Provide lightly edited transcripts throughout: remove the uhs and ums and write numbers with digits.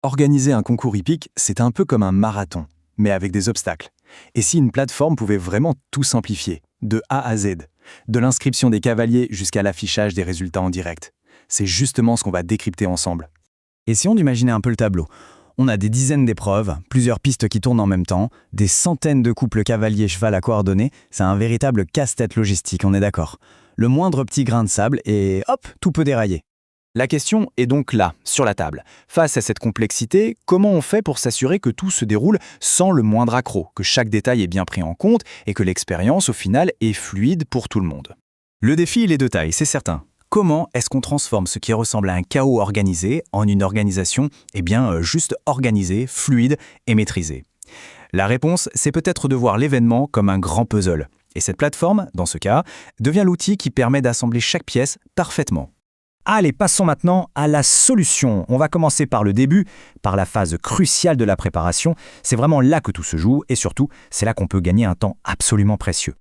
Organiser un concours hippique, c'est un peu comme un marathon, mais avec des obstacles. Et si une plateforme pouvait vraiment tout simplifier, de A à Z, de l'inscription des cavaliers jusqu'à l'affichage des résultats en direct? C'est justement ce qu'on va décrypter ensemble. Essayons d'imaginer un peu le tableau. On a des dizaines d'épreuves, plusieurs pistes qui tournent en même temps, des centaines de couples cavalier-cheval à coordonner, c'est un véritable casse-tête logistique, on est d'accord. Le moindre petit grain de sable et hop, tout peut dérailler. La question est donc là, sur la table. Face à cette complexité, comment on fait pour s'assurer que tout se déroule sans le moindre accroc, que chaque détail est bien pris en compte et que l'expérience, au final, est fluide pour tout le monde? Le défi, il est de taille, c'est certain. Comment est-ce qu'on transforme ce qui ressemble à un chaos organisé en une organisation, juste organisée, fluide et maîtrisée? La réponse, c'est peut-être de voir l'événement comme un grand puzzle. Et cette plateforme, dans ce cas, devient l'outil qui permet d'assembler chaque pièce parfaitement. Allez, passons maintenant à la solution. On va commencer par le début, par la phase cruciale de la préparation. C'est vraiment là que tout se joue et surtout, c'est là qu'on peut gagner un temps absolument précieux.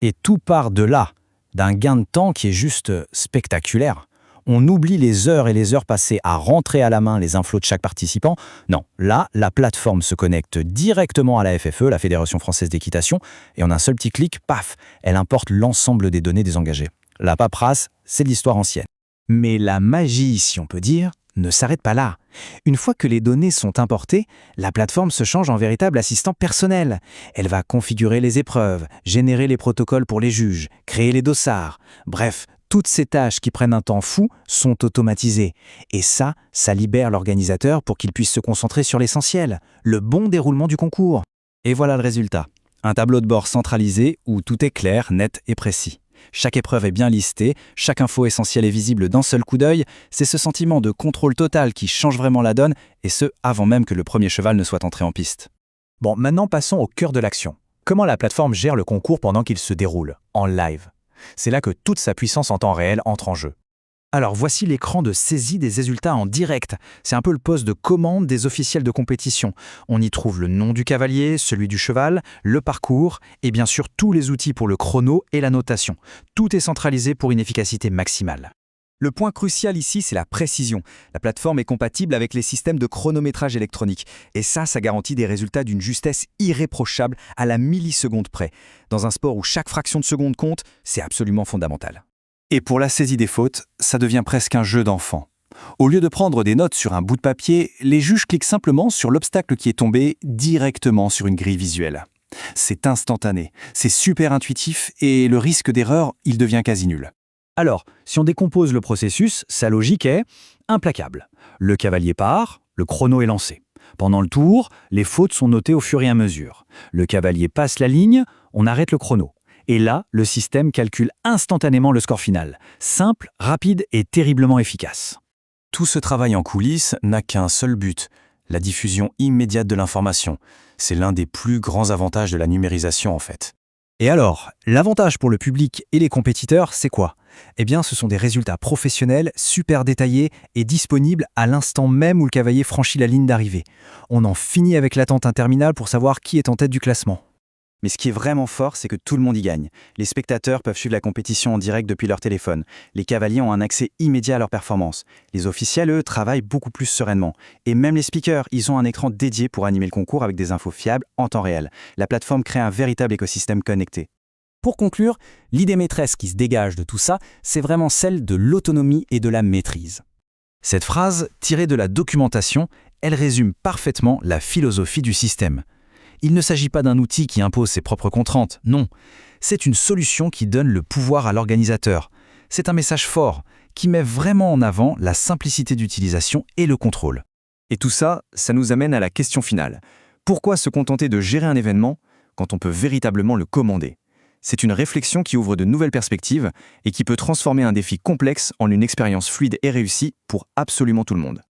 Et tout part de là, d'un gain de temps qui est juste spectaculaire. On oublie les heures et les heures passées à rentrer à la main les inflos de chaque participant. Non, là, la plateforme se connecte directement à la FFE, la Fédération Française d'Équitation, et en un seul petit clic, paf, elle importe l'ensemble des données des engagés. La paperasse, c'est de l'histoire ancienne. Mais la magie, si on peut dire, ne s'arrête pas là. Une fois que les données sont importées, la plateforme se change en véritable assistant personnel. Elle va configurer les épreuves, générer les protocoles pour les juges, créer les dossards. Bref, toutes ces tâches qui prennent un temps fou sont automatisées. Et ça libère l'organisateur pour qu'il puisse se concentrer sur l'essentiel, le bon déroulement du concours. Et voilà le résultat. Un tableau de bord centralisé où tout est clair, net et précis. Chaque épreuve est bien listée, chaque info essentielle est visible d'un seul coup d'œil. C'est ce sentiment de contrôle total qui change vraiment la donne, et ce, avant même que le premier cheval ne soit entré en piste. Bon, maintenant passons au cœur de l'action. Comment la plateforme gère le concours pendant qu'il se déroule, en live? C'est là que toute sa puissance en temps réel entre en jeu. Alors voici l'écran de saisie des résultats en direct. C'est un peu le poste de commande des officiels de compétition. On y trouve le nom du cavalier, celui du cheval, le parcours et bien sûr tous les outils pour le chrono et la notation. Tout est centralisé pour une efficacité maximale. Le point crucial ici, c'est la précision. La plateforme est compatible avec les systèmes de chronométrage électronique. Et ça garantit des résultats d'une justesse irréprochable à la milliseconde près. Dans un sport où chaque fraction de seconde compte, c'est absolument fondamental. Et pour la saisie des fautes, ça devient presque un jeu d'enfant. Au lieu de prendre des notes sur un bout de papier, les juges cliquent simplement sur l'obstacle qui est tombé directement sur une grille visuelle. C'est instantané, c'est super intuitif et le risque d'erreur, il devient quasi nul. Alors, si on décompose le processus, sa logique est implacable. Le cavalier part, le chrono est lancé. Pendant le tour, les fautes sont notées au fur et à mesure. Le cavalier passe la ligne, on arrête le chrono. Et là, le système calcule instantanément le score final. Simple, rapide et terriblement efficace. Tout ce travail en coulisses n'a qu'un seul but, la diffusion immédiate de l'information. C'est l'un des plus grands avantages de la numérisation en fait. Et alors, l'avantage pour le public et les compétiteurs, c'est quoi? Eh bien, ce sont des résultats professionnels, super détaillés et disponibles à l'instant même où le cavalier franchit la ligne d'arrivée. On en finit avec l'attente interminable pour savoir qui est en tête du classement. Mais ce qui est vraiment fort, c'est que tout le monde y gagne. Les spectateurs peuvent suivre la compétition en direct depuis leur téléphone. Les cavaliers ont un accès immédiat à leur performance. Les officiels, eux, travaillent beaucoup plus sereinement. Et même les speakers, ils ont un écran dédié pour animer le concours avec des infos fiables en temps réel. La plateforme crée un véritable écosystème connecté. Pour conclure, l'idée maîtresse qui se dégage de tout ça, c'est vraiment celle de l'autonomie et de la maîtrise. Cette phrase, tirée de la documentation, elle résume parfaitement la philosophie du système. Il ne s'agit pas d'un outil qui impose ses propres contraintes, non. C'est une solution qui donne le pouvoir à l'organisateur. C'est un message fort qui met vraiment en avant la simplicité d'utilisation et le contrôle. Et tout ça, ça nous amène à la question finale. Pourquoi se contenter de gérer un événement quand on peut véritablement le commander? C'est une réflexion qui ouvre de nouvelles perspectives et qui peut transformer un défi complexe en une expérience fluide et réussie pour absolument tout le monde.